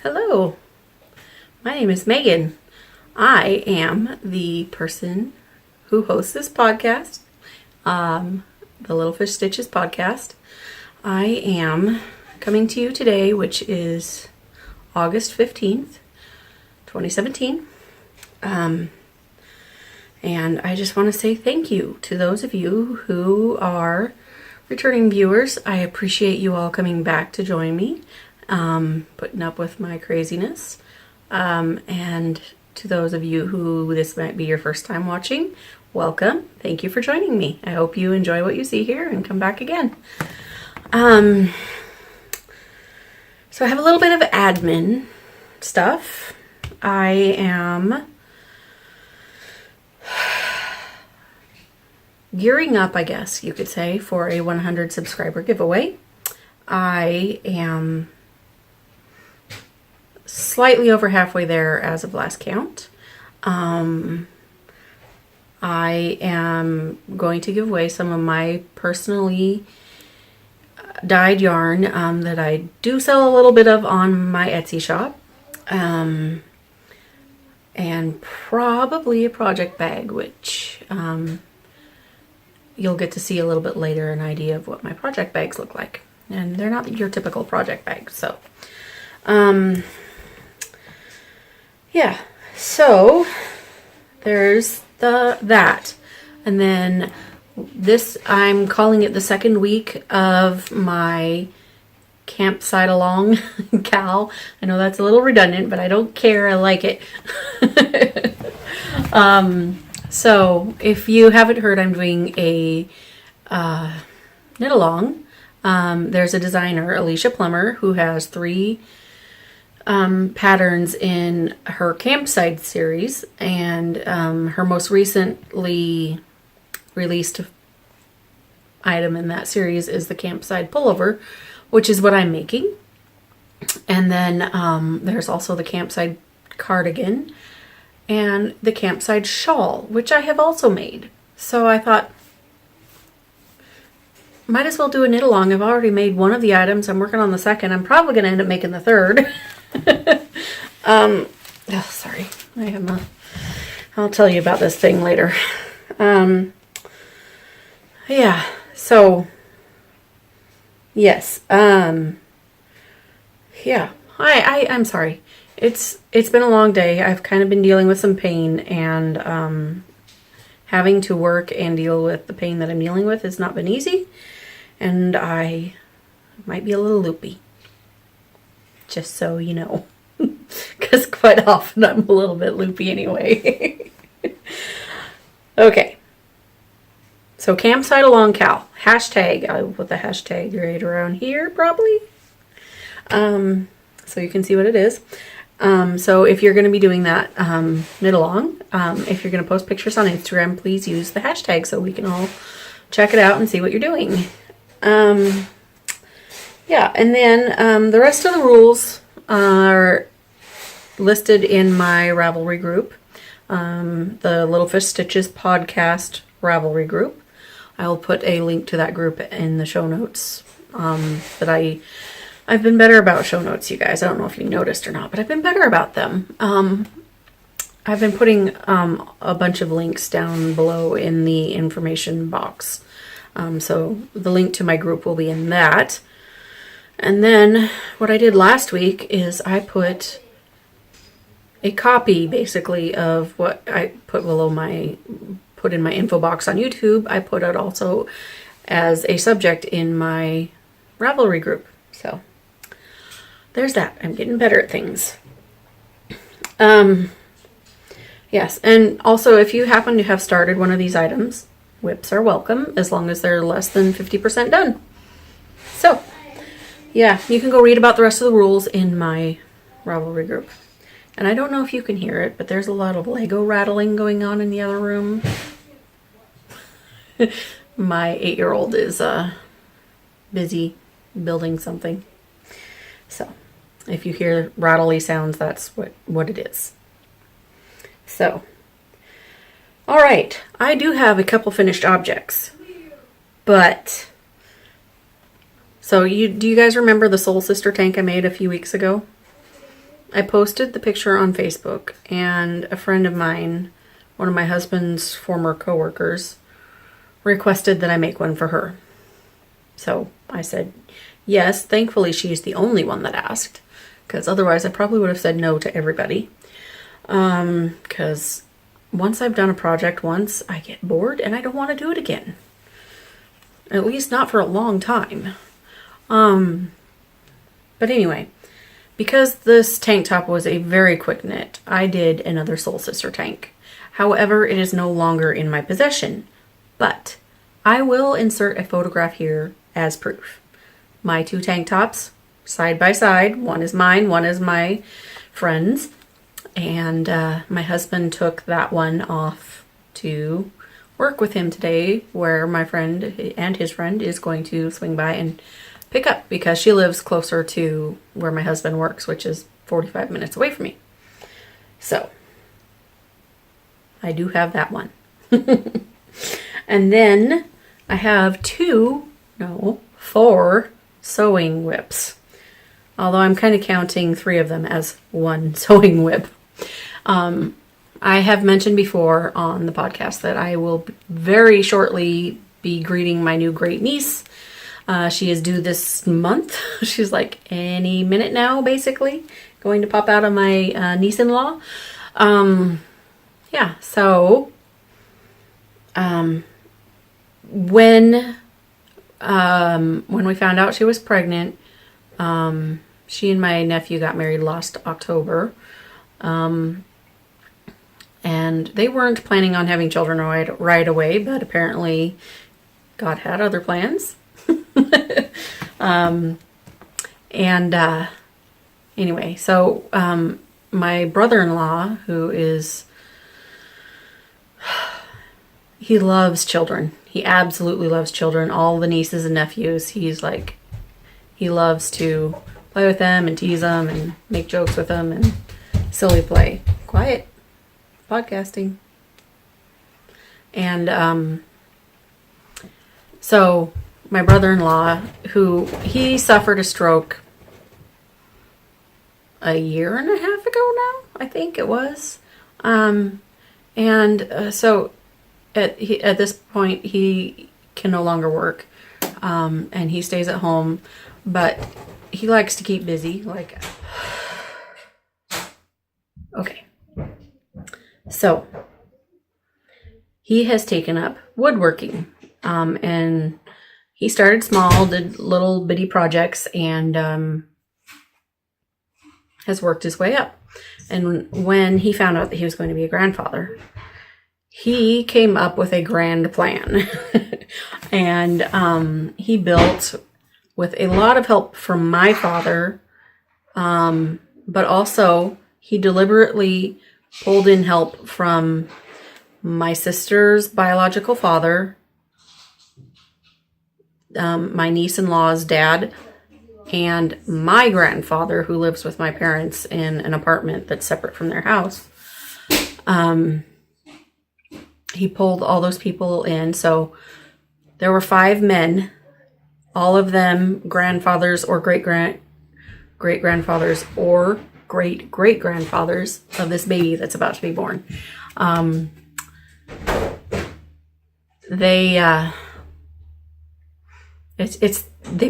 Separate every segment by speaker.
Speaker 1: Hello, my name is Megan. I am the person who hosts this podcast, the Little Fish Stitches podcast. I am coming to you today, which is August 15th, 2017. And I just want to say thank you to those of you who are returning viewers. I appreciate you all coming back to join me, putting up with my craziness. And to those of you who this might be your first time watching, welcome. Thank you for joining me. I hope you enjoy what you see here and come back again. So I have a little bit of admin stuff. I am gearing up, I guess you could say, for a 100 subscriber giveaway. I am slightly over halfway there as of last count. I am going to give away some of my personally dyed yarn that I do sell a little bit of on my Etsy shop. And probably a project bag, which you'll get to see a little bit later, an idea of what my project bags look like. And they're not your typical project bags, so yeah, so there's that. And then this, I'm calling it the second week of my Campside along cal. I know that's a little redundant, but I don't care. I like it. So if you haven't heard, I'm doing a knit along. There's a designer, Alicia Plummer, who has 3 patterns in her Campside series, and her most recently released item in that series is the Campside pullover, which is what I'm making. And then there's also the Campside cardigan and the Campside shawl, which I have also made. So I thought, might as well do a knit along. I've already made one of the items. I'm working on the second. I'm probably going to end up making the third. Oh, sorry. I'll tell you about this thing later. Yeah, so yes. Yeah. I'm sorry. It's been a long day. I've kind of been dealing with some pain, and having to work and deal with the pain that I'm dealing with has not been easy, and I might be a little loopy. Just so you know. Because quite often I'm a little bit loopy anyway. Okay. So Campside along cal. Hashtag. I'll put the hashtag right around here probably. So you can see what it is. So if you're going to be doing that knit along, if you're going to post pictures on Instagram, please use the hashtag so we can all check it out and see what you're doing. Yeah, and then the rest of the rules are listed in my Ravelry group, the Little Fish Stitches podcast Ravelry group. I will put a link to that group in the show notes. That I've been better about show notes, you guys. I don't know if you noticed or not, but I've been better about them. I've been putting a bunch of links down below in the information box. So the link to my group will be in that. And then what I did last week is I put a copy basically of what I put put in my info box on YouTube. I put it also as a subject in my Ravelry group. So there's that. I'm getting better at things. Yes, and also if you happen to have started one of these items, whips are welcome as long as they're less than 50% done. So yeah, you can go read about the rest of the rules in my Ravelry group. And I don't know if you can hear it, but there's a lot of Lego rattling going on in the other room. My 8-year-old is busy building something. So if you hear rattly sounds, that's what it is. So, all right, I do have a couple finished objects, but so do you guys remember the Soul Sister tank I made a few weeks ago? I posted the picture on Facebook, and a friend of mine, one of my husband's former coworkers, requested that I make one for her. So I said yes. Thankfully, she's the only one that asked, because otherwise I probably would have said no to everybody. Because once I've done a project once, I get bored and I don't want to do it again. At least not for a long time. But anyway, because this tank top was a very quick knit, I did another Soul Sister tank. However, it is no longer in my possession, but I will insert a photograph here as proof. My 2 tank tops, side by side. One is mine, one is my friend's. And my husband took that one off to work with him today, where my friend and his friend is going to swing by and pick up, because she lives closer to where my husband works, which is 45 minutes away from me. So I do have that one. And then I have 4 sewing whips. Although I'm kind of counting 3 of them as one sewing whip. I have mentioned before on the podcast that I will very shortly be greeting my new great niece. She is due this month. She's like any minute now, basically, going to pop out of my niece-in-law. Yeah, so when we found out she was pregnant, she and my nephew got married last October. And they weren't planning on having children right away, but apparently God had other plans. Anyway, so my brother-in-law, who is, he loves children. He absolutely loves children. All the nieces and nephews, he loves to play with them and tease them and make jokes with them and silly play. Quiet. Podcasting. And so my brother-in-law, who he suffered a stroke a year and a half ago now, I think it was. So at this point he can no longer work, and he stays at home, but he likes to keep busy. Okay. So he has taken up woodworking, and he started small, did little bitty projects, and has worked his way up. And when he found out that he was going to be a grandfather, he came up with a grand plan. And he built, with a lot of help from my father, but also he deliberately pulled in help from my sister's biological father, my niece-in-law's dad, and my grandfather, who lives with my parents in an apartment that's separate from their house. He pulled all those people in. So there were 5 men, all of them grandfathers or great-grandfathers or great-great-grandfathers of this baby that's about to be born. They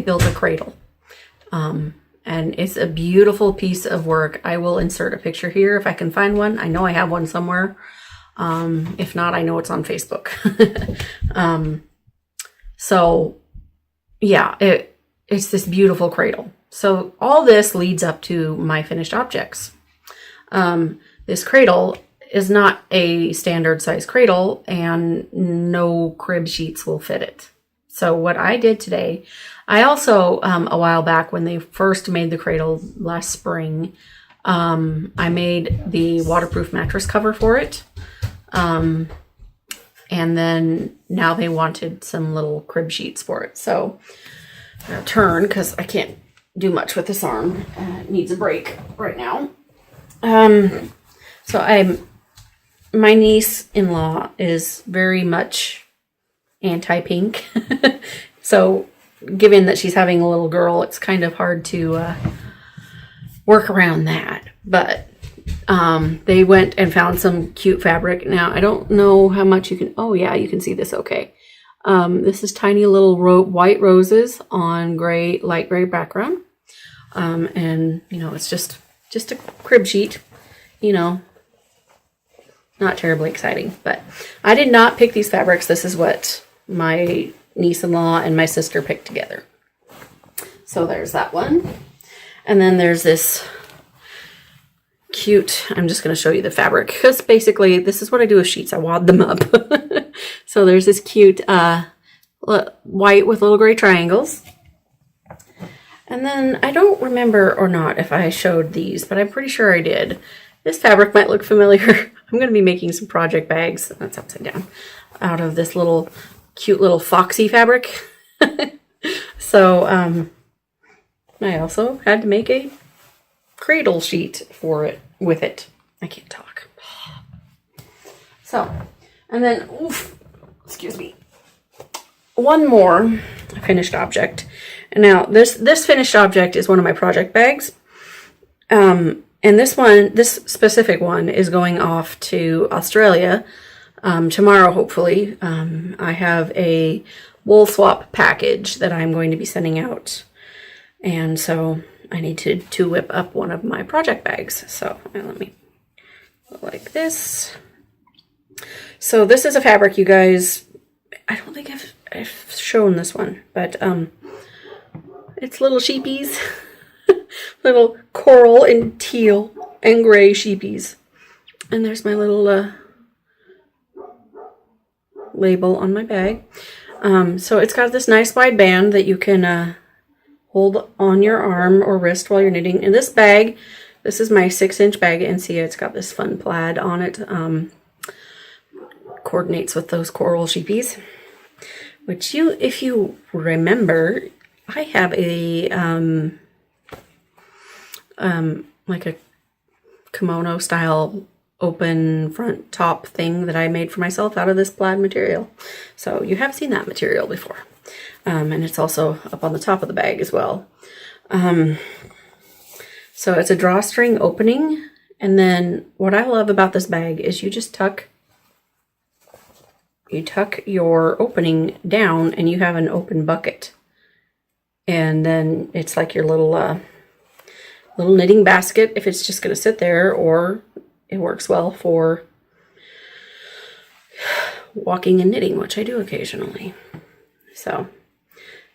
Speaker 1: built a cradle. And it's a beautiful piece of work. I will insert a picture here if I can find one. I know I have one somewhere. If not, I know it's on Facebook. So yeah, it's this beautiful cradle. So all this leads up to my finished objects. This cradle is not a standard size cradle, and no crib sheets will fit it. So what I did today, I also, a while back when they first made the cradle last spring, I made the waterproof mattress cover for it. And then now they wanted some little crib sheets for it. So I'm going to turn because I can't do much with this arm. It needs a break right now. My niece-in-law is very much anti-pink. So given that she's having a little girl, it's kind of hard to work around that. But they went and found some cute fabric. Now, I don't know how much you can, oh yeah, you can see this okay. This is tiny little white roses on gray, light gray background. And, you know, it's just a crib sheet, you know, not terribly exciting. But I did not pick these fabrics. This is what my niece-in-law and my sister picked together. So there's that one. And then there's this cute, I'm just going to show you the fabric, because basically this is what I do with sheets. I wad them up. So there's this cute white with little gray triangles. And then I don't remember or not if I showed these, but I'm pretty sure I did. This fabric might look familiar. I'm going to be making some project bags, that's upside down, out of this little cute little foxy fabric. So I also had to make a cradle sheet for it with it. I can't talk. So, and then, oof, excuse me, one more finished object. And now this finished object is one of my project bags. And this specific one is going off to Australia tomorrow, hopefully. I have a wool swap package that I'm going to be sending out. And so I need to whip up one of my project bags. So let me go like this. So this is a fabric, you guys, I don't think I've shown this one, but it's little sheepies. Little coral and teal and gray sheepies. And there's my little label on my bag. So it's got this nice wide band that you can hold on your arm or wrist while you're knitting. And this bag, this is my 6-inch bag, and see it's got this fun plaid on it. Coordinates with those coral sheepies. Which if you remember, I have a like a kimono style open front top thing that I made for myself out of this plaid material. So you have seen that material before. And it's also up on the top of the bag as well. So it's a drawstring opening. And then what I love about this bag is you just tuck your opening down and you have an open bucket. And then it's like your little knitting basket if it's just going to sit there, or it works well for walking and knitting, which I do occasionally. So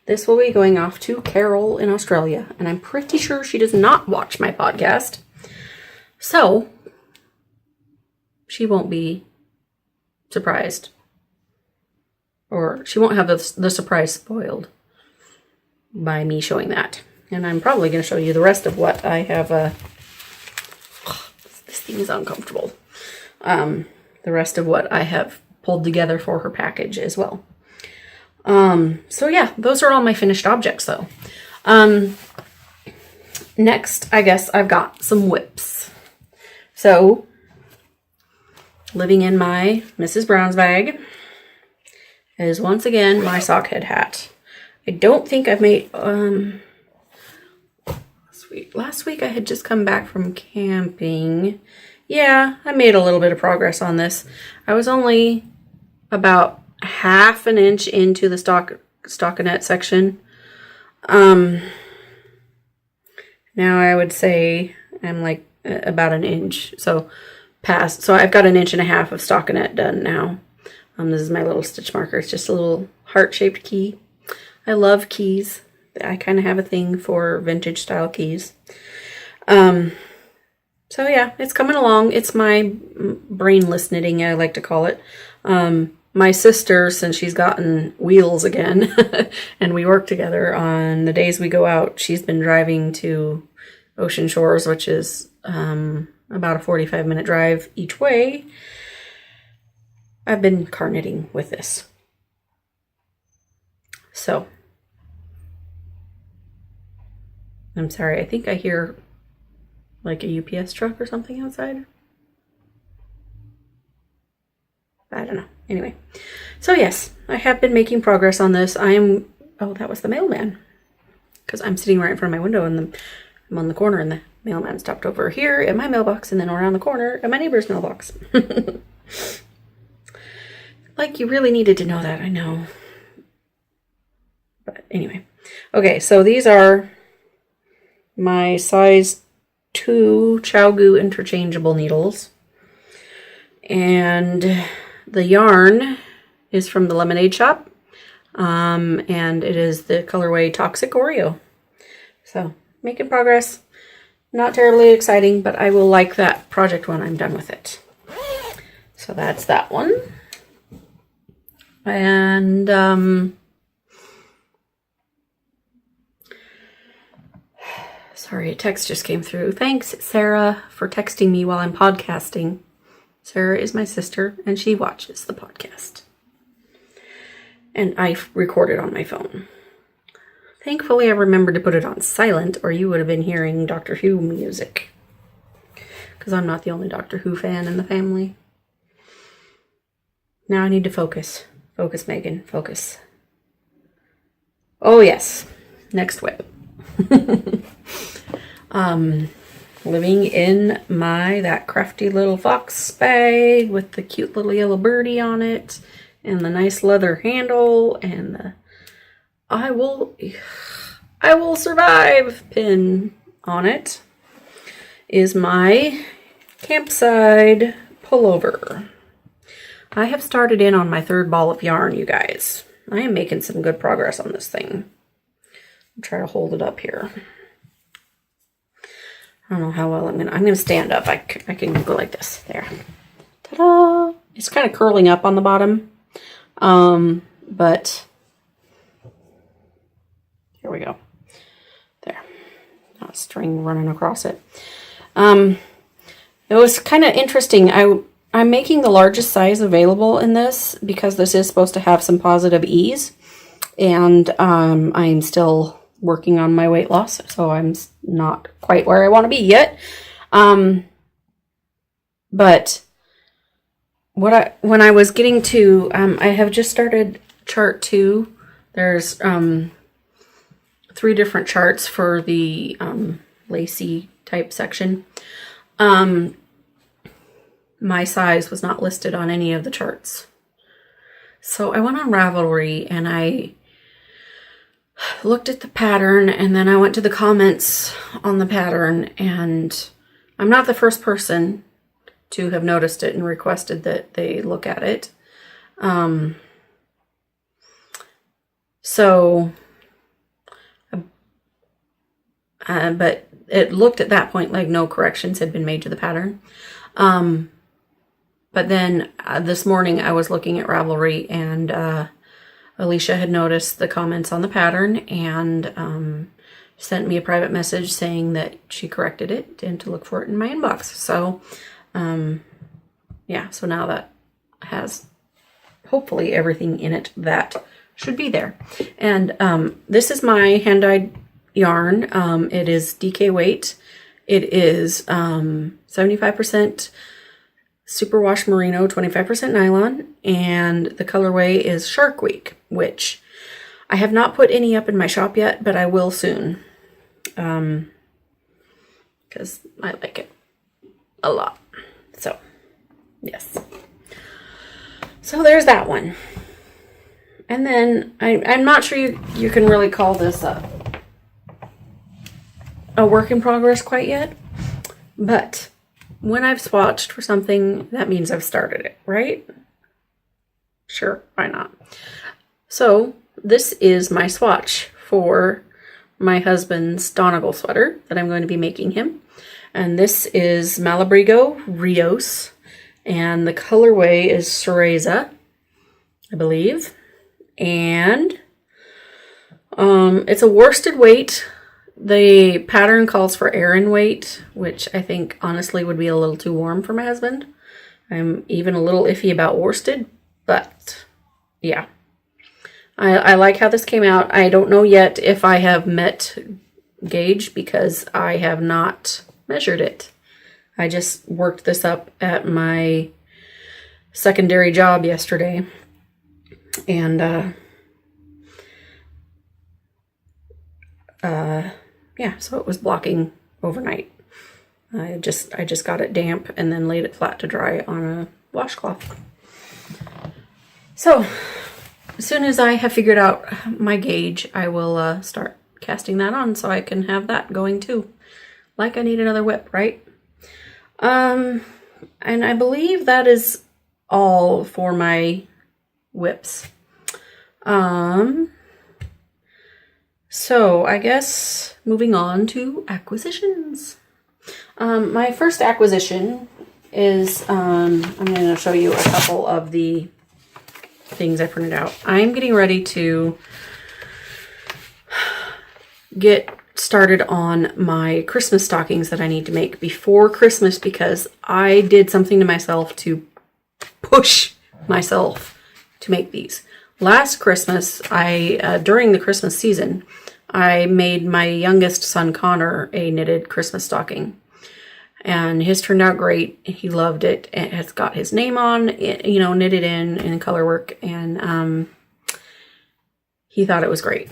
Speaker 1: this will be going off to Carol in Australia, and I'm pretty sure she does not watch my podcast. So she won't be surprised, or she won't have the surprise spoiled by me showing that. And I'm probably going to show you the rest of what I have. This thing is uncomfortable. The rest of what I have pulled together for her package as well. So yeah, those are all my finished objects though. Next, I guess I've got some whips. So, living in my Mrs. Brown's bag is once again my Sockhead hat. I don't think I've made, last week I had just come back from camping. Yeah, I made a little bit of progress on this. I was only about half an inch into the stockinette section. Now I would say I'm like about an inch. So I've got an inch and a half of stockinette done now. This is my little stitch marker. It's just a little heart-shaped key. I love keys. I kind of have a thing for vintage style keys. So yeah, it's coming along. It's my brainless knitting, I like to call it. My sister, since she's gotten wheels again, and we work together on the days we go out, she's been driving to Ocean Shores, which is about a 45-minute drive each way. I've been car knitting with this. So, I'm sorry, I think I hear like a UPS truck or something outside. I don't know. Anyway, so yes, I have been making progress on this. Oh, that was the mailman. Because I'm sitting right in front of my window and I'm on the corner and the mailman stopped over here at my mailbox and then around the corner at my neighbor's mailbox. Like you really needed to know that, I know. But anyway. Okay, so these are my size 2 ChowGoo interchangeable needles. And the yarn is from the Lemonade Shop. And it is the colorway Toxic Oreo. So, making progress. Not terribly exciting, but I will like that project when I'm done with it. So that's that one. And, sorry, a text just came through. Thanks, Sarah, for texting me while I'm podcasting. Sarah is my sister, and she watches the podcast. And I record it on my phone. Thankfully, I remembered to put it on silent, or you would have been hearing Doctor Who music. Because I'm not the only Doctor Who fan in the family. Now I need to focus. Focus, Megan. Focus. Oh, yes. Next whip. Living in that crafty little fox bag with the cute little yellow birdie on it and the nice leather handle and the I will survive pin on it is my Campside pullover. I have started in on my 3rd ball of yarn, you guys. I am making some good progress on this thing. I'll try to hold it up here. I don't know how well I'm gonna stand up. I can go like this. There. Ta-da! It's kind of curling up on the bottom. But here we go. There. Not string running across it. It was kind of interesting. I'm making the largest size available in this because this is supposed to have some positive ease. And I'm still working on my weight loss, so I'm not quite where I want to be yet. But when I was getting to, I have just started chart 2. There's 3 different charts for the lacy type section. My size was not listed on any of the charts. So I went on Ravelry and I looked at the pattern and then I went to the comments on the pattern, and I'm not the first person to have noticed it and requested that they look at it. But it looked at that point like no corrections had been made to the pattern. But then this morning I was looking at Ravelry and Alicia had noticed the comments on the pattern and sent me a private message saying that she corrected it and to look for it in my inbox. So, yeah, so now that has hopefully everything in it that should be there. And this is my hand-dyed yarn. It is DK weight. It is 75% superwash merino, 25% nylon, and the colorway is Shark Week, which I have not put any up in my shop yet, but I will soon, because I like it a lot. So, yes. So there's that one. And then I'm not sure you can really call this a work in progress quite yet, but when I've swatched for something, that means I've started it, right? Sure, why not? So this is my swatch for my husband's Donegal sweater that I'm going to be making him. And this is Malabrigo Rios, and the colorway is Cereza, I believe. And it's a worsted weight. The pattern calls for Aran weight, which I think honestly would be a little too warm for my husband. I'm even a little iffy about worsted, but yeah. I like how this came out. I don't know yet if I have met gauge because I have not measured it. I just worked this up at my secondary job yesterday. And yeah, so it was blocking overnight. I just got it damp and then laid it flat to dry on a washcloth. So as soon as I have figured out my gauge, I will start casting that on so I can have that going too. Like I need another whip, right? And I believe that is all for my whips. So I guess moving on to acquisitions. My first acquisition is, I'm going to show you a couple of the things I printed out. I'm getting ready to get started on my Christmas stockings that I need to make before Christmas because I did something to myself to push myself to make these. Last Christmas, during the Christmas season, I made my youngest son Connor a knitted Christmas stocking. And his turned out great. He loved it. It has got his name on it, you know, knitted in color work, and he thought it was great.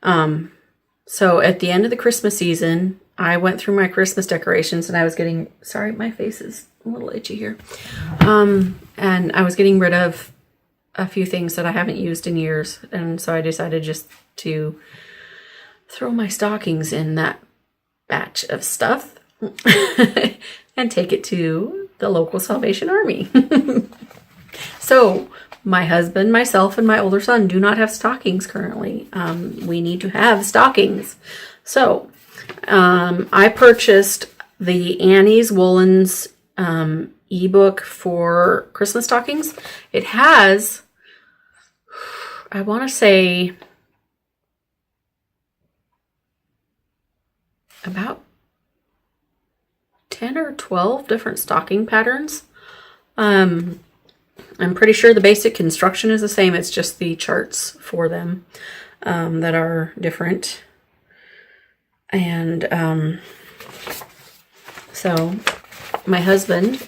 Speaker 1: So at the end of the Christmas season, I went through my Christmas decorations and I was getting, sorry, my face is a little itchy here. And I was getting rid of a few things that I haven't used in years. And so I decided just to throw my stockings in that batch of stuff and take it to the local Salvation Army. So my husband, myself, and my older son do not have stockings currently. We need to have stockings. So I purchased the Annie's Woolens ebook for Christmas stockings. It has, I want to say, about 10 or 12 different stocking patterns. I'm pretty sure the basic construction is the same. It's just the charts for them that are different. And so my husband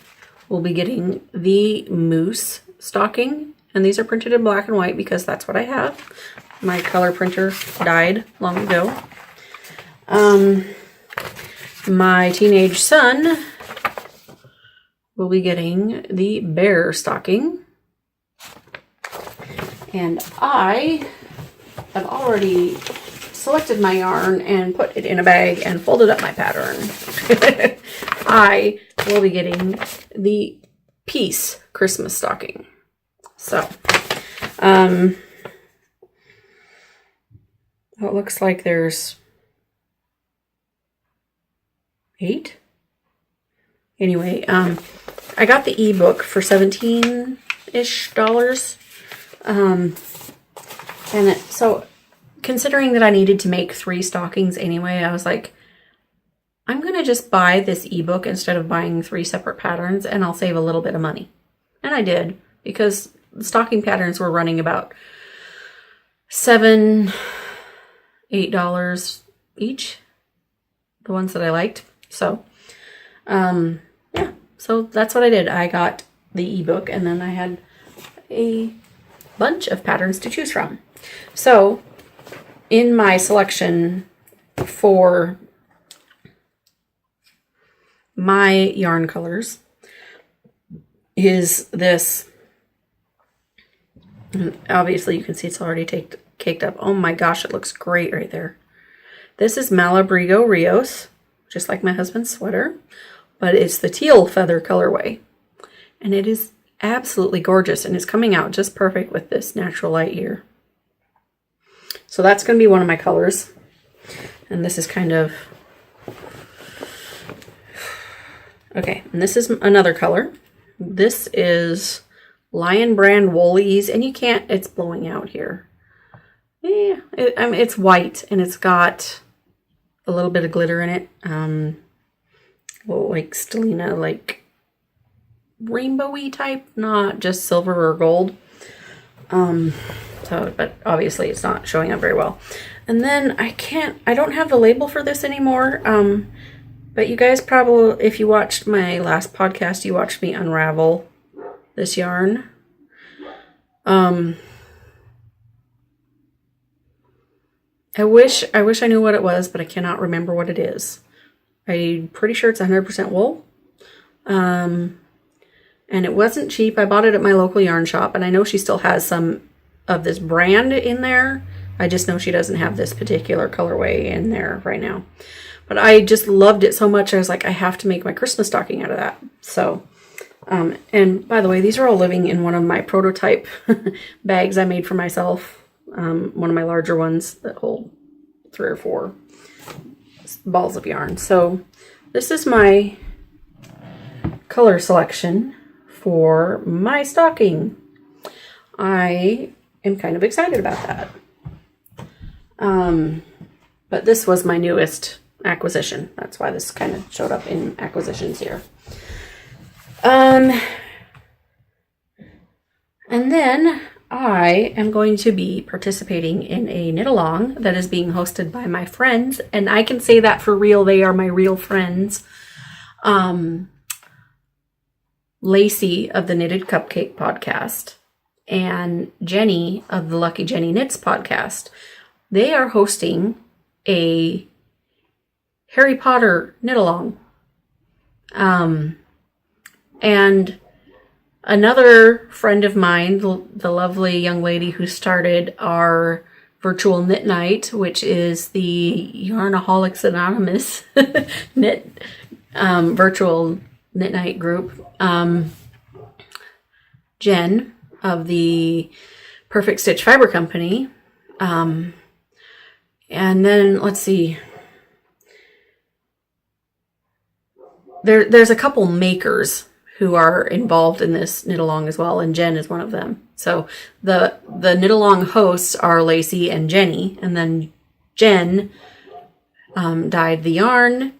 Speaker 1: will be getting the moose stocking. And these are printed in black and white because that's what I have. My color printer died long ago. My teenage son will be getting the bear stocking. And I have already selected my yarn and put it in a bag and folded up my pattern. I will be getting the Peace Christmas stocking. So, it looks like there's 8. Anyway, I got the ebook for $17-ish. So considering that I needed to make 3 stockings anyway, I was like, I'm going to just buy this ebook instead of buying 3 separate patterns, and I'll save a little bit of money. And I did, because the stocking patterns were running about $7, $8 each, the ones that I liked. So, yeah, so that's what I did. I got the ebook, and then I had a bunch of patterns to choose from. So, in my selection for my yarn colors is this. Obviously, you can see it's already caked up. Oh my gosh, it looks great right there. This is Malabrigo Rios, just like my husband's sweater, but it's the teal feather colorway. And it is absolutely gorgeous, and it's coming out just perfect with this natural light here. So that's going to be one of my colors. And this is kind of... Okay, and this is another color. This is Lion Brand Woolies, and you can't... It's blowing out here. Yeah, I mean, it's white, and it's got a little bit of glitter in it. Like Stellina, like rainbowy type, not just silver or gold. But obviously it's not showing up very well. And then I don't have the label for this anymore. But you guys probably, if you watched my last podcast, you watched me unravel this yarn. I wish I knew what it was, but I cannot remember what it is. I'm pretty sure it's 100% wool. And it wasn't cheap. I bought it at my local yarn shop, and I know she still has some of this brand in there. I just know she doesn't have this particular colorway in there right now. But I just loved it so much, I was like, I have to make my Christmas stocking out of that. So, and by the way, these are all living in one of my prototype bags I made for myself. One of my larger ones that hold 3 or 4 balls of yarn. So this is my color selection for my stocking. I am kind of excited about that. But this was my newest acquisition. That's why this kind of showed up in acquisitions here. And then I am going to be participating in a knit along that is being hosted by my friends, and I can say that for real, they are my real friends. Lacey of the Knitted Cupcake podcast and Jenny of the Lucky Jenny Knits podcast. They are hosting a Harry Potter knit along. And another friend of mine, the lovely young lady who started our virtual knit night, which is the Yarnaholics Anonymous knit virtual knit night group. Jen of the Perfect Stitch Fiber Company. And then let's see. There's a couple makers who are involved in this knit along as well, and Jen is one of them. So the knit along hosts are Lacey and Jenny, and then Jen dyed the yarn,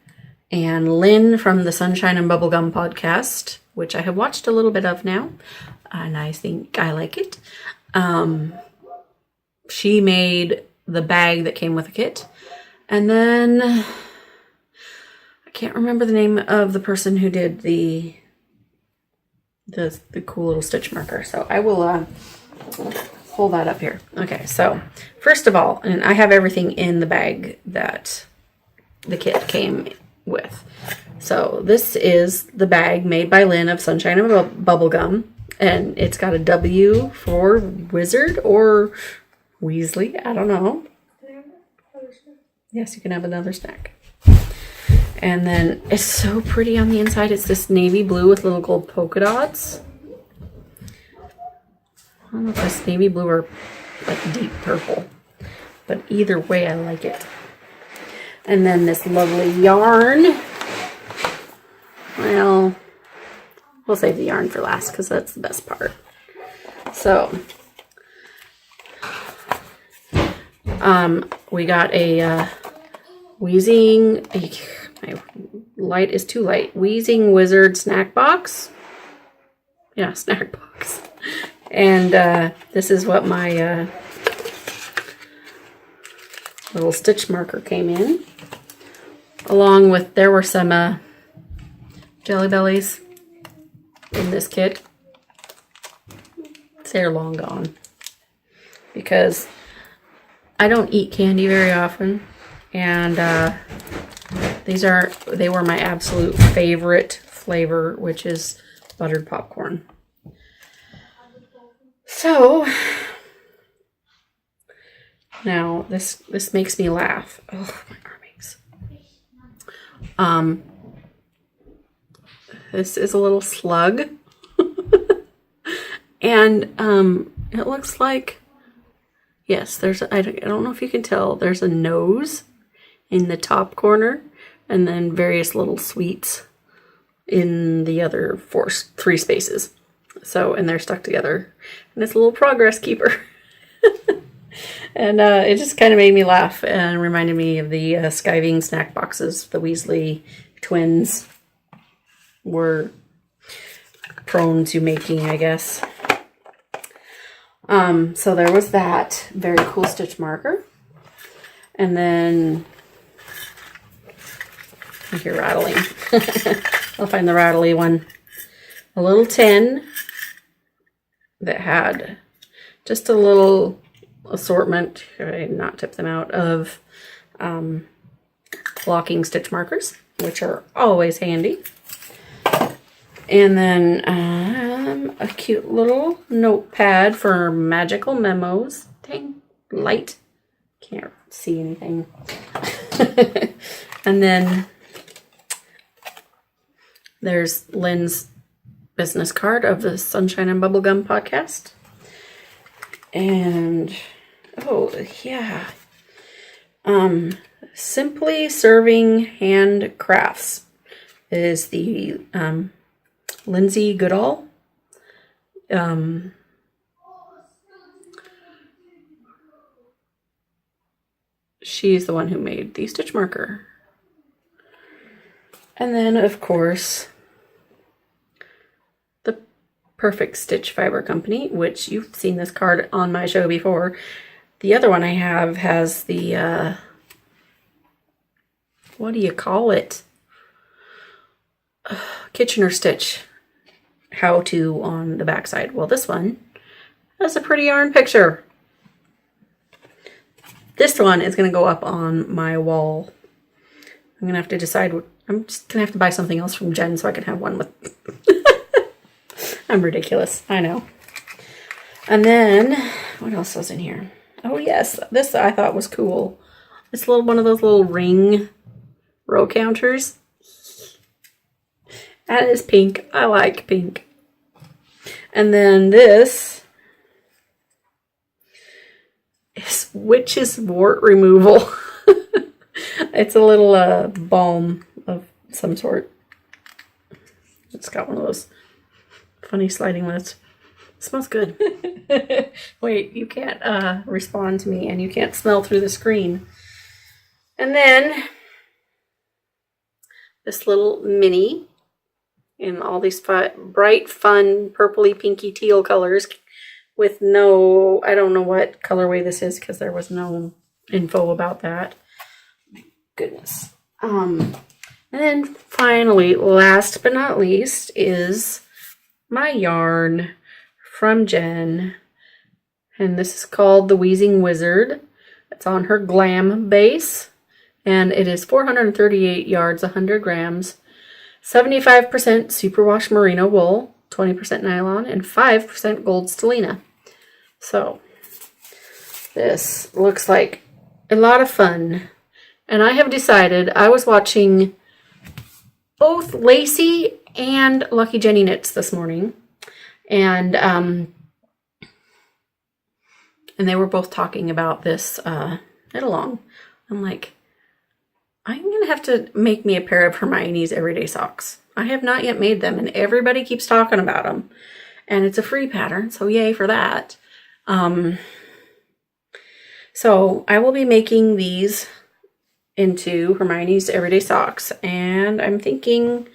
Speaker 1: and Lynn from the Sunshine and Bubblegum podcast, which I have watched a little bit of now, and I think I like it. She made the bag that came with the kit, and then I can't remember the name of the person who did the cool little stitch marker. So I will pull that up here. Okay, so first of all, and I have everything in the bag that the kit came with. So this is the bag made by Lynn of Sunshine and Bubblegum, and it's got a W for Wizard or Weasley, I don't know. Yes, you can have another snack. And then it's so pretty on the inside. It's this navy blue with little gold polka dots. I don't know if it's navy blue or like deep purple, but either way I like it. And then this lovely yarn. Well, we'll save the yarn for last because that's the best part. So we got a Wheezing, my light is too light, Wheezing Wizard snack box. Yeah, snack box. And this is what my little stitch marker came in. Along with, there were some Jelly Bellies in this kit. They're long gone because I don't eat candy very often, and they were my absolute favorite flavor, which is buttered popcorn. So now this makes me laugh. Oh, my arm aches. This is a little slug. And it looks like, yes, I don't know if you can tell, there's a nose in the top corner and then various little sweets in the other 3 spaces. So, and they're stuck together, and it's a little progress keeper. And it just kind of made me laugh and reminded me of the skiving snack boxes the Weasley twins were prone to making, I guess. So there was that very cool stitch marker. And then I hear rattling. I'll find the rattly one. A little tin that had just a little assortment, should I not tip them out, of blocking stitch markers. which are always handy. And then a cute little notepad for magical memos. Dang, light. Can't see anything. And then there's Lynn's business card of the Sunshine and Bubblegum podcast. And, oh, yeah. Simply Serving Hand Crafts is the Lindsay Goodall. She's the one who made the stitch marker. And then, of course, the Perfect Stitch Fiber Company, which you've seen this card on my show before. The other one I have has the, what do you call it? Kitchener Stitch how-to on the backside. Well, this one has a pretty yarn picture. This one is going to go up on my wall. I'm going to have to decide what, I'm just going to have to buy something else from Jen so I can have one with... I'm ridiculous. I know. And then, what else was in here? Oh, yes. This I thought was cool. It's one of those little ring row counters. That is pink. I like pink. And then this is witch's wart removal. It's a little balm of some sort. It's got one of those funny sliding lids. It smells good. Wait, you can't respond to me and you can't smell through the screen. And then this little mini in all these bright, fun, purpley, pinky, teal colors with no, I don't know what colorway this is because there was no info about that. Goodness. And then finally, last but not least, is my yarn from Jen. And this is called the Wheezing Wizard. It's on her Glam base. And it is 438 yards, 100 grams, 75% superwash merino wool, 20% nylon, and 5% gold stellina. So, this looks like a lot of fun. And I have decided, I was watching both Lacey and Lucky Jenny Knits this morning. And they were both talking about this knit along. I'm like, I'm going to have to make me a pair of Hermione's Everyday Socks. I have not yet made them, and everybody keeps talking about them. And it's a free pattern, so yay for that. So I will be making these into Hermione's Everyday Socks. And I'm thinking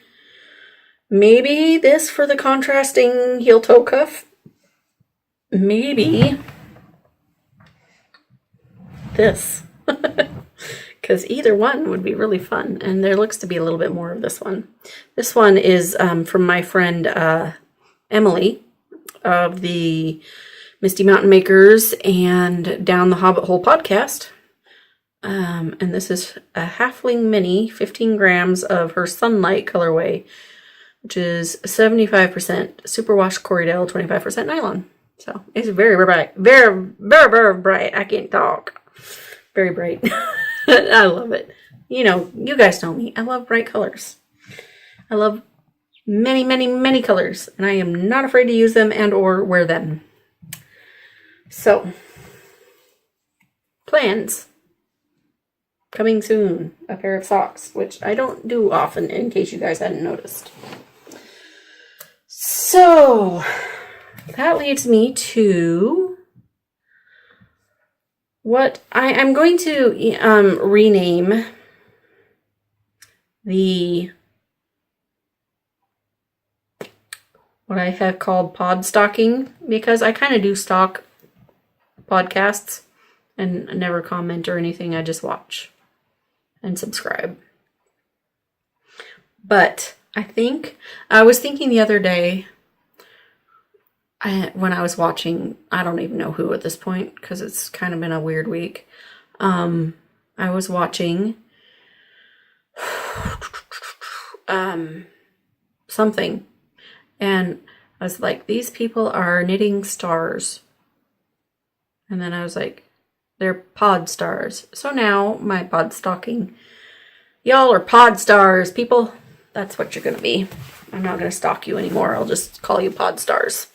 Speaker 1: maybe this for the contrasting heel-toe cuff. Maybe this. Because either one would be really fun. And there looks to be a little bit more of this one. This one is from my friend Emily of the Misty Mountain Makers and Down the Hobbit Hole podcast. And this is a Halfling Mini, 15 grams of her Sunlight colorway, which is 75% superwash Corriedale, 25% nylon. So it's very bright. Very, very, very bright. I can't talk. Very bright. I love it. You know, you guys know me. I love bright colors. I love many, many, many colors. And I am not afraid to use them and or wear them. So, plans. Coming soon. A pair of socks, which I don't do often in case you guys hadn't noticed. So, that leads me to what I'm going to rename what I have called pod stocking, because I kind of do stock podcasts and never comment or anything. I just watch and subscribe. But I was thinking the other day, when I was watching, I don't even know who at this point, because it's kind of been a weird week. I was watching something. And I was like, these people are knitting stars. And then I was like, they're pod stars. So now my pod stalking, y'all are pod stars, people. That's what you're going to be. I'm not going to stalk you anymore. I'll just call you pod stars.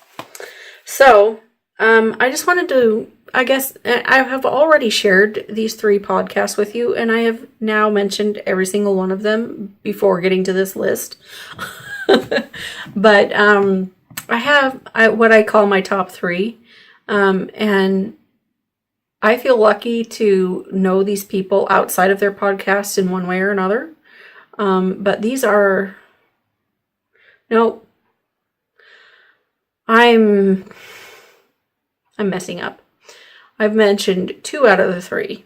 Speaker 1: So, I just wanted to, I guess, I have already shared these 3 podcasts with you, and I have now mentioned every single one of them before getting to this list. But, I have what I call my top 3, and I feel lucky to know these people outside of their podcasts in one way or another. But these are, no, I'm messing up. I've mentioned 2 out of the 3.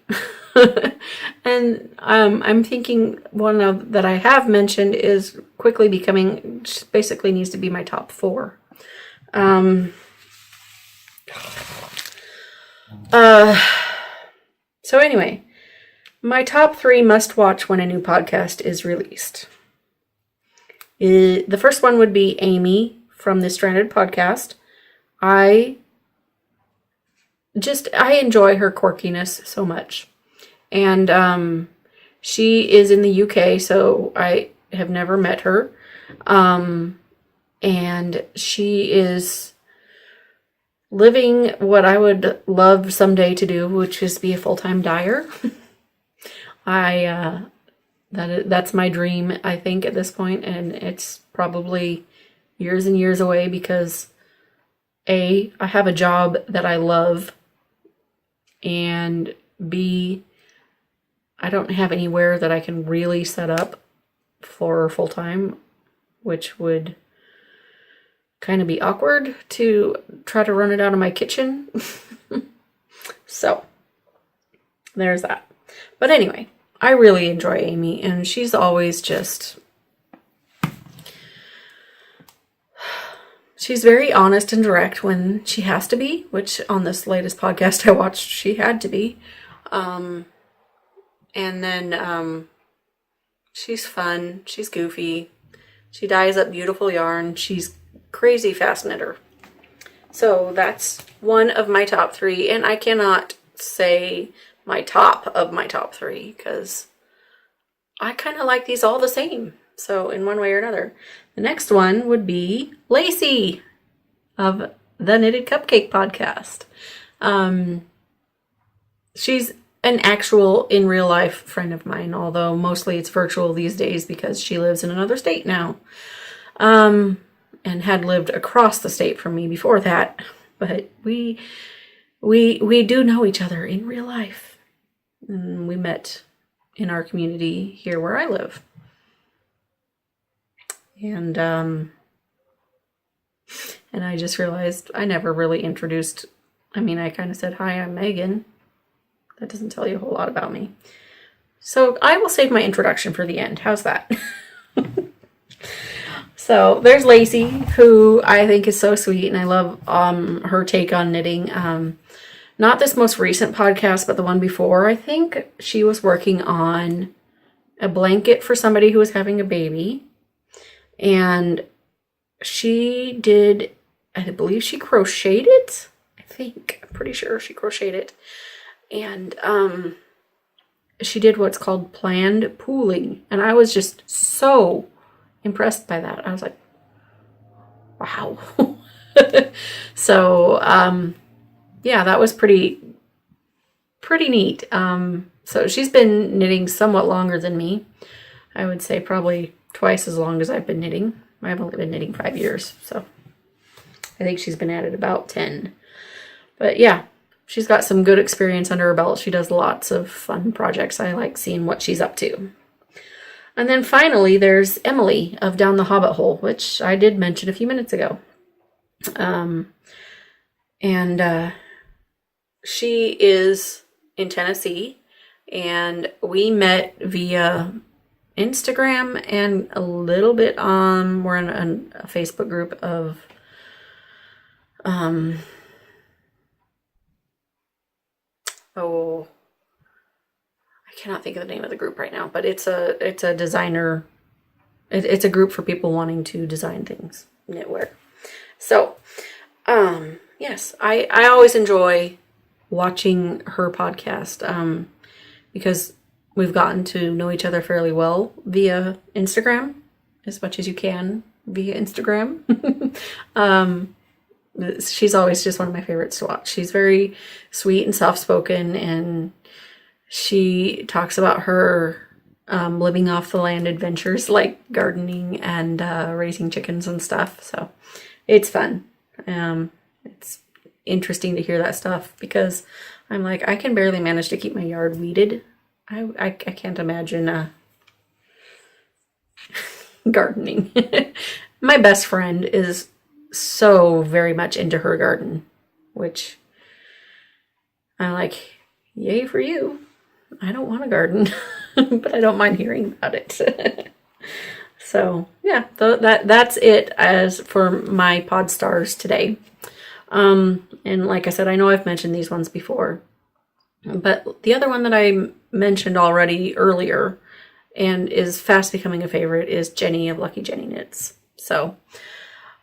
Speaker 1: And I'm thinking one of that I have mentioned is quickly becoming, basically needs to be my top 4. So anyway, my top 3 must watch when a new podcast is released. The first one would be Amy from the Stranded podcast. I enjoy her quirkiness so much. And she is in the UK, so I have never met her. And she is living what I would love someday to do, which is be a full-time dyer. That's my dream, I think, at this point, and it's probably years and years away because A, I have a job that I love, and B, I don't have anywhere that I can really set up for full-time, which would kind of be awkward to try to run it out of my kitchen. So, there's that. But anyway, I really enjoy Amy, and she's always just... She's very honest and direct when she has to be, which on this latest podcast I watched, she had to be. And then she's fun, she's goofy, she dyes up beautiful yarn, she's crazy fast knitter. So that's one of my top 3, and I cannot say my top of my top 3 because I kind of like these all the same. So in one way or another. The next one would be Lacey of the Knitted Cupcake podcast. She's an actual in real life friend of mine, although mostly it's virtual these days because she lives in another state now. And had lived across the state from me before that. But we do know each other in real life. And we met in our community here where I live. And I just realized I never really introduced, I kind of said, hi, I'm Megan. That doesn't tell you a whole lot about me. So I will save my introduction for the end. How's that? So there's Lacey, who I think is so sweet, and I love her take on knitting. Not this most recent podcast, but the one before. I think she was working on a blanket for somebody who was having a baby. And she did, I believe she crocheted it. I'm pretty sure she crocheted it. And she did what's called planned pooling. And I was just so impressed by that. I was like, wow. So, yeah, that was pretty neat. So she's been knitting somewhat longer than me. I would say probably twice as long as I've been knitting. I've only been knitting 5 years, so I think she's been at it about 10. But yeah, she's got some good experience under her belt. She does lots of fun projects. I like seeing what she's up to. And then finally, there's Emily of Down the Hobbit Hole, which I did mention a few minutes ago. She is in Tennessee, and we met via Instagram and a little bit on, we're in a Facebook group of, I cannot think of the name of the group right now, but it's a designer it's a group for people wanting to design things, knitwear. So, yes, I always enjoy watching her podcast because we've gotten to know each other fairly well via Instagram, as much as you can via Instagram. She's always just one of my favorites to watch. She's very sweet and soft-spoken, and she talks about her living off the land adventures like gardening and raising chickens and stuff. So it's fun. It's interesting to hear that stuff because I'm like, I can barely manage to keep my yard weeded. I can't imagine gardening. My best friend is so very much into her garden, which I'm like, yay for you. I don't want a garden, but I don't mind hearing about it. So yeah, that's it as for my pod stars today. And like I said, I know I've mentioned these ones before, but the other one that I mentioned already earlier and is fast becoming a favorite is Jenny of Lucky Jenny Knits. So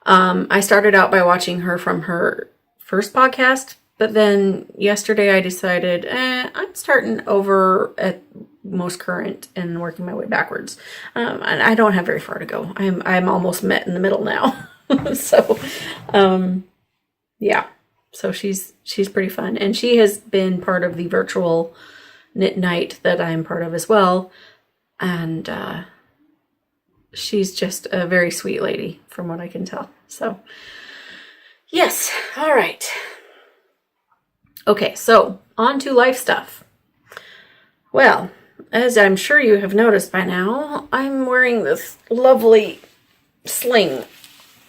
Speaker 1: I started out by watching her from her first podcast, but then yesterday I decided I'm starting over at most current and working my way backwards. And I don't have very far to go. I'm almost met in the middle now. So yeah. So she's pretty fun. And she has been part of the virtual knit night that I'm part of as well. And she's just a very sweet lady from what I can tell. So yes. All right. Okay, so on to life stuff. Well, as I'm sure you have noticed by now, I'm wearing this lovely sling.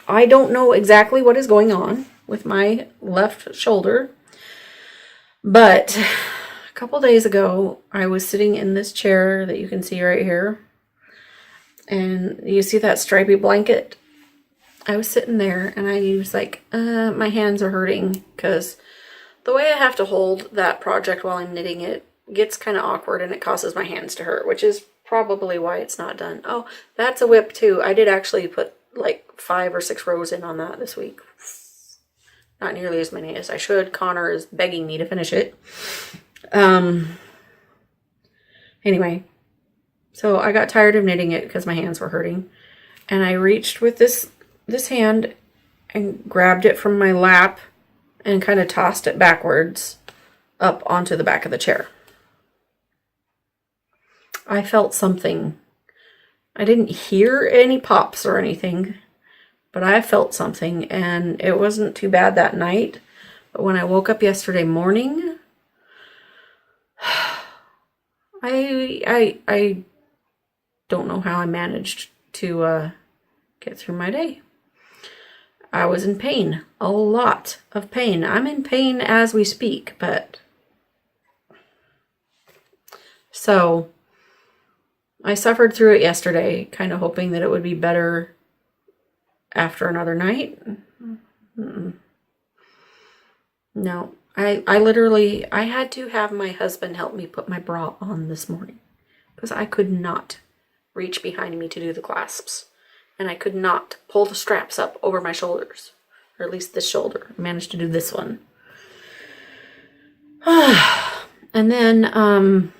Speaker 1: I don't know exactly what is going on with my left shoulder, but a couple days ago, I was sitting in this chair that you can see right here, and you see that stripy blanket? I was sitting there, and I was like, my hands are hurting, because the way I have to hold that project while I'm knitting it gets kind of awkward and it causes my hands to hurt, which is probably why it's not done. Oh, that's a whip too. I did actually put like 5 or 6 rows in on that this week. Not nearly as many as I should. Connor is begging me to finish it. Anyway, so I got tired of knitting it because my hands were hurting. And I reached with this hand and grabbed it from my lap and kind of tossed it backwards up onto the back of the chair. I felt something. I didn't hear any pops or anything, but I felt something, and it wasn't too bad that night. But when I woke up yesterday morning, I don't know how I managed to get through my day. I was in pain, a lot of pain. I'm in pain as we speak, but so I suffered through it yesterday, kind of hoping that it would be better after another night. No, I literally, I had to have my husband help me put my bra on this morning because I could not reach behind me to do the clasps. And I could not pull the straps up over my shoulders, or at least this shoulder. I managed to do this one. And then,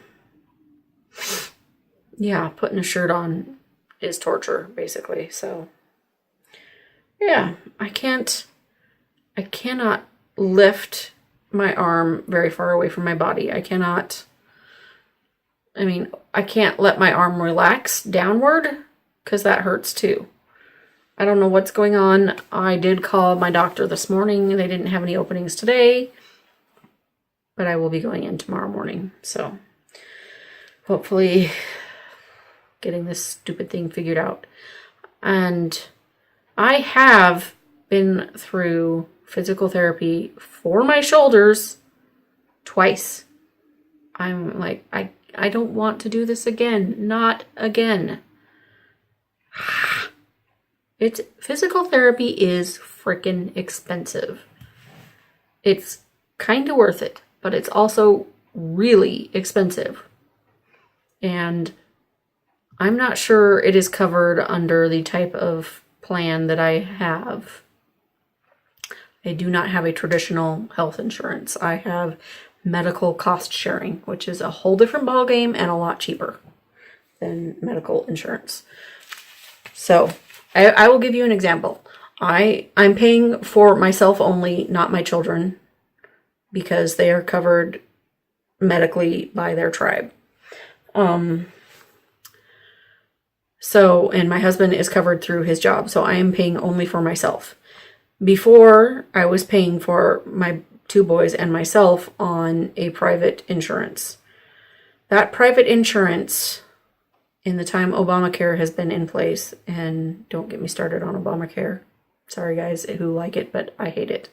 Speaker 1: yeah, putting a shirt on is torture, basically. So, yeah, I cannot lift my arm very far away from my body. I can't let my arm relax downward, because that hurts too. I don't know what's going on. I did call my doctor this morning. They didn't have any openings today, but I will be going in tomorrow morning. So hopefully getting this stupid thing figured out. And I have been through physical therapy for my shoulders twice. I'm like, I don't want to do this again. Not again. Physical therapy is freaking expensive. It's kind of worth it, but it's also really expensive. And I'm not sure it is covered under the type of plan that I have. I do not have a traditional health insurance. I have medical cost sharing, which is a whole different ballgame and a lot cheaper than medical insurance. So I will give you an example. I'm paying for myself only, not my children, because they are covered medically by their tribe. So, and my husband is covered through his job, so I am paying only for myself. Before, I was paying for my 2 boys and myself on a private insurance. That private insurance, in the time Obamacare has been in place, and don't get me started on Obamacare. Sorry guys who like it, but I hate it.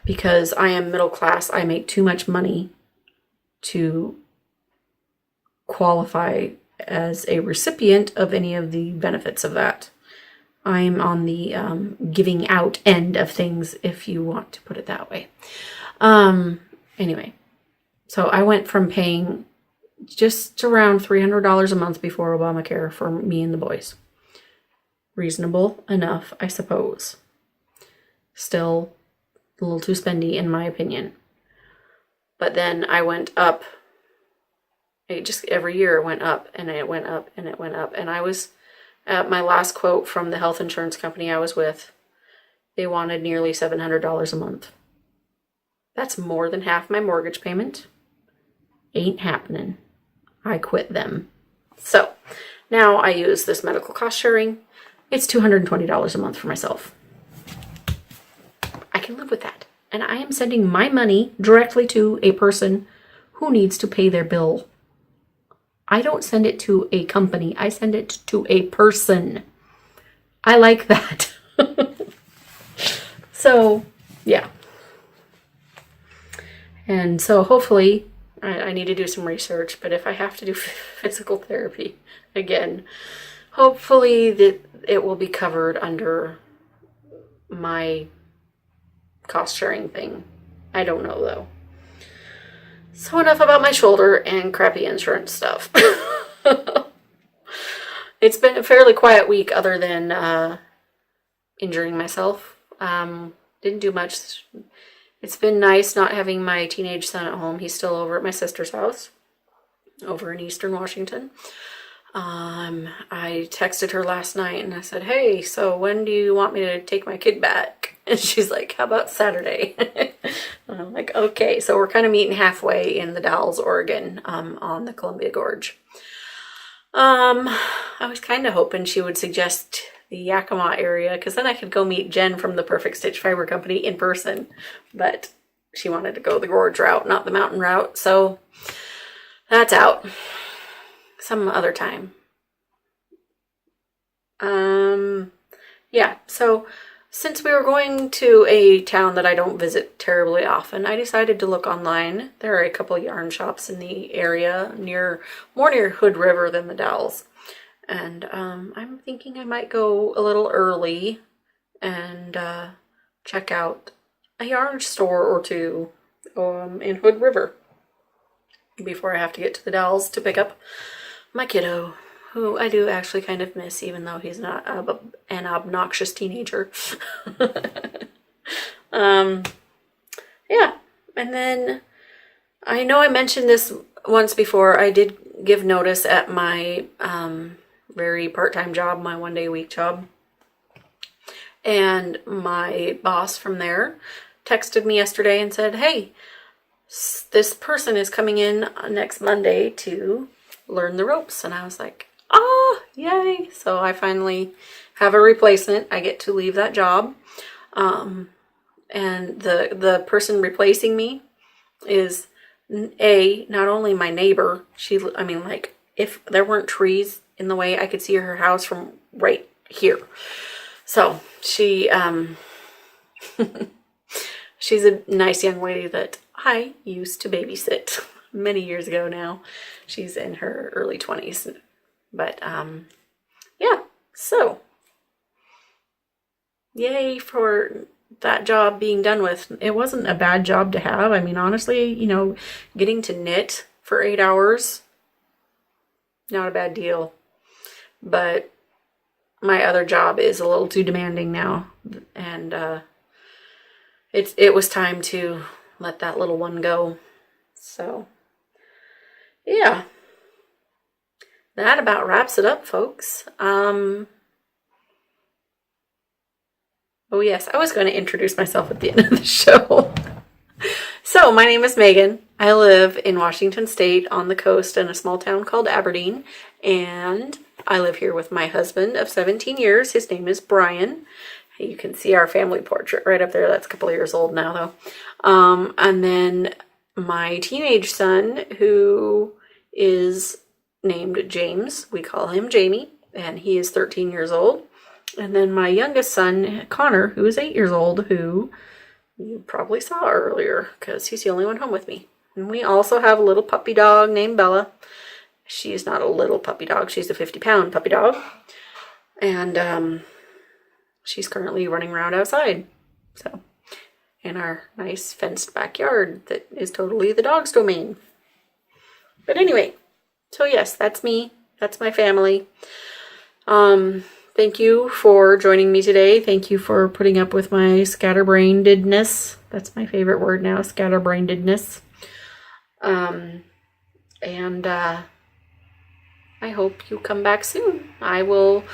Speaker 1: Because I am middle class, I make too much money to qualify as a recipient of any of the benefits of that. I'm on the giving out end of things, if you want to put it that way. Anyway, so I went from paying just around $300 a month before Obamacare for me and the boys. Reasonable enough, I suppose. Still a little too spendy in my opinion. But then I went up. It just every year it went up and it went up and it went up. And I was at my last quote from the health insurance company I was with. They wanted nearly $700 a month. That's more than half my mortgage payment. Ain't happening. I quit them. So now I use this medical cost sharing. It's $220 a month for myself. I can live with that. And I am sending my money directly to a person who needs to pay their bill. I don't send it to a company. I send it to a person. I like that. So, yeah. And so hopefully, I need to do some research, but if I have to do physical therapy again, hopefully that it will be covered under my cost sharing thing. I don't know though. So enough about my shoulder and crappy insurance stuff. It's been a fairly quiet week other than injuring myself. Didn't do much. It's been nice not having my teenage son at home. He's still over at my sister's house over in Eastern Washington. I texted her last night and I said, hey, so when do you want me to take my kid back? And she's like, how about Saturday? And I'm like, okay. So we're kind of meeting halfway in the Dalles, Oregon, on the Columbia Gorge. I was kind of hoping she would suggest the Yakima area, because then I could go meet Jen from the Perfect Stitch Fiber Company in person. But she wanted to go the gorge route, not the mountain route. So that's out. Some other time. Yeah, so since we were going to a town that I don't visit terribly often, I decided to look online. There are a couple yarn shops in the area, more near Hood River than the Dalles. And I'm thinking I might go a little early and check out a yarn store or two in Hood River before I have to get to the Dalles to pick up my kiddo, who I do actually kind of miss, even though he's not an obnoxious teenager. Yeah, and then I know I mentioned this once before. I did give notice at my very part-time job, my one-day-a-week job. And my boss from there texted me yesterday and said, hey, this person is coming in next Monday to learn the ropes. And I was like, yay. So I finally have a replacement. I get to leave that job. And the person replacing me is not only my neighbor, if there weren't trees in the way, I could see her house from right here. So she, she's a nice young lady that I used to babysit many years ago now. She's in her early 20s. But, yeah, so yay for that job being done with. It wasn't a bad job to have. I mean, honestly, getting to knit for 8 hours not a bad deal. But my other job is a little too demanding now, and it was time to let that little one go. So, yeah. That about wraps it up, folks. Oh yes, I was going to introduce myself at the end of the show. So, my name is Megan. I live in Washington State on the coast in a small town called Aberdeen, and I live here with my husband of 17 years. His name is Brian. You can see our family portrait right up there. That's a couple of years old now, though. And then my teenage son, who is named James. We call him Jamie, and he is 13 years old. And then my youngest son, Connor, who is 8 years old, who you probably saw earlier because he's the only one home with me. And we also have a little puppy dog named Bella. She's not a little puppy dog. She's a 50-pound puppy dog. And she's currently running around outside. So, in our nice fenced backyard that is totally the dog's domain. But anyway, so yes, that's me. That's my family. Thank you for joining me today. Thank you for putting up with my scatterbrainedness. That's my favorite word now, scatterbrainedness. And I hope you come back soon. I will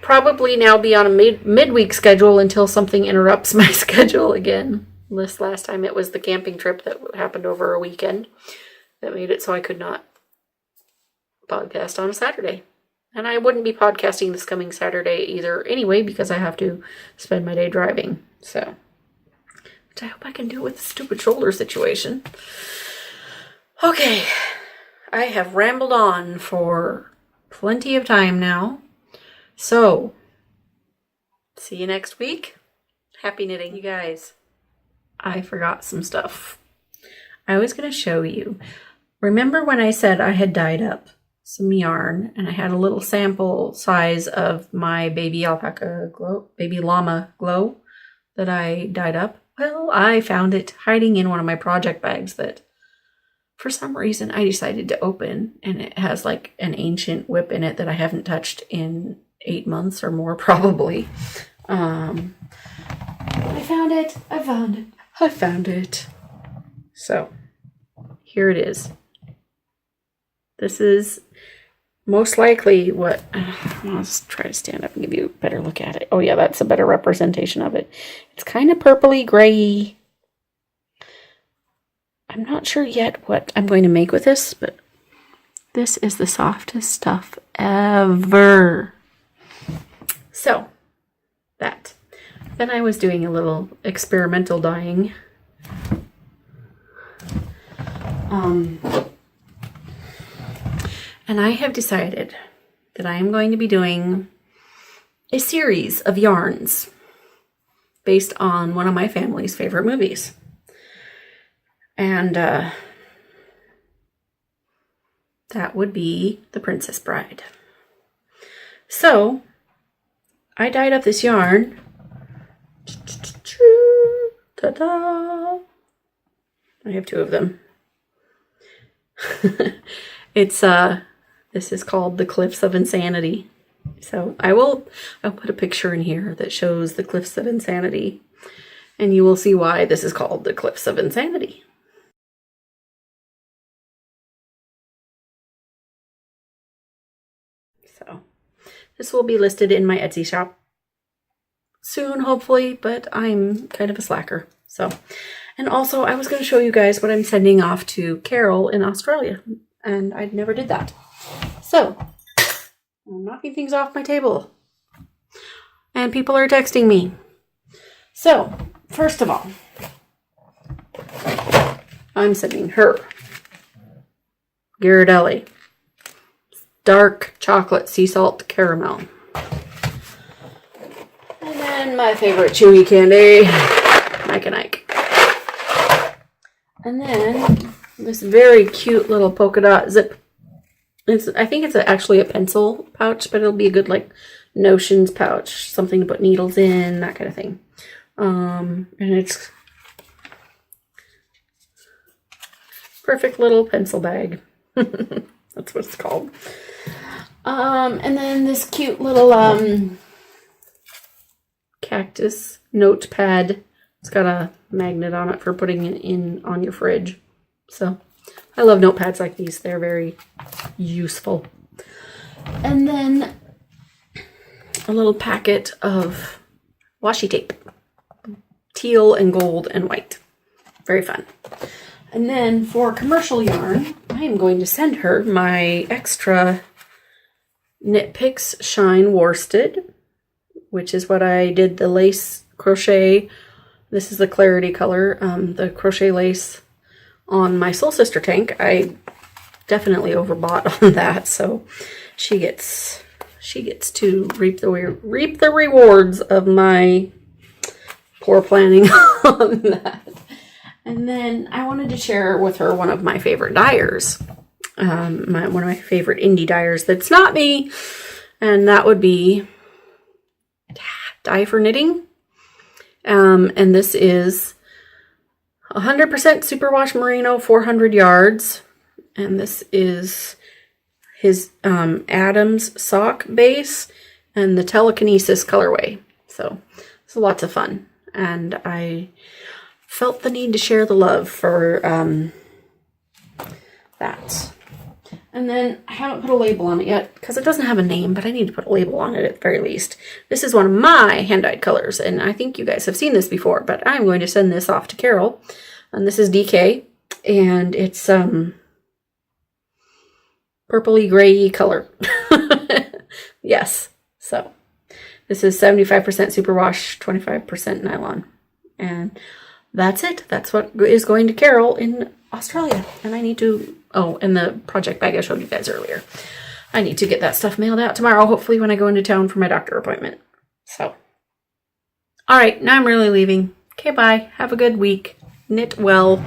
Speaker 1: probably now be on a midweek schedule until something interrupts my schedule again. This last time it was the camping trip that happened over a weekend that made it so I could not podcast on a Saturday. And I wouldn't be podcasting this coming Saturday either anyway because I have to spend my day driving. So, which I hope I can do with the stupid shoulder situation. Okay, I have rambled on for plenty of time now. So, see you next week. Happy knitting, you guys. I forgot some stuff. I was going to show you. Remember when I said I had dyed up some yarn and I had a little sample size of my baby alpaca glow, baby llama glow that I dyed up? Well, I found it hiding in one of my project bags that for some reason I decided to open, and it has like an ancient whip in it that I haven't touched in 8 months or more probably. I found it. So here it is. This is most likely what, let's try to stand up and give you a better look at it. Oh yeah, that's a better representation of it. It's kind of purpley gray. I'm not sure yet what I'm going to make with this, but this is the softest stuff ever. So, that. Then I was doing a little experimental dyeing. And I have decided that I am going to be doing a series of yarns based on one of my family's favorite movies. And that would be The Princess Bride. So, I dyed up this yarn. Ta-da! I have 2 of them. This is called The Cliffs of Insanity. So I'll put a picture in here that shows the Cliffs of Insanity. And you will see why this is called The Cliffs of Insanity. So this will be listed in my Etsy shop soon, hopefully, but I'm kind of a slacker. So, and also I was going to show you guys what I'm sending off to Carol in Australia, and I never did that. So, I'm knocking things off my table, and people are texting me. So, first of all, I'm sending her Ghirardelli dark chocolate sea salt caramel. And then my favorite chewy candy, Mike and Ike. And then this very cute little polka dot zip. I think it's actually a pencil pouch, but it'll be a good like notions pouch, something to put needles in, that kind of thing. And it's perfect little pencil bag. That's what it's called. And then this cute little cactus notepad. It's got a magnet on it for putting it in on your fridge. So I love notepads like these. They're very useful. And then a little packet of washi tape. Teal and gold and white. Very fun. And then for commercial yarn, I am going to send her my extra Knit Picks Shine Worsted, which is what I did the lace crochet. This is the clarity color, the crochet lace on my Soul Sister tank. I definitely overbought on that, so she gets to reap the rewards of my poor planning on that. And then I wanted to share with her one of my favorite dyers, one of my favorite indie dyers that's not me, and that would be Dye for Knitting. And this is 100% superwash merino, 400 yards, and this is his Adams sock base and the telekinesis colorway. So it's lots of fun, and I felt the need to share the love for that. And then I haven't put a label on it yet because it doesn't have a name, but I need to put a label on it at the very least. This is one of my hand-dyed colors, and I think you guys have seen this before, but I'm going to send this off to Carol. And this is DK, and it's purpley grayy color. Yes, so this is 75% superwash, 25% nylon, and that's it. That's what is going to Carol in Australia. And I need to, oh, and the project bag I showed you guys earlier. I need to get that stuff mailed out tomorrow, hopefully when I go into town for my doctor appointment. So, all right, now I'm really leaving. Okay, bye. Have a good week. Knit well.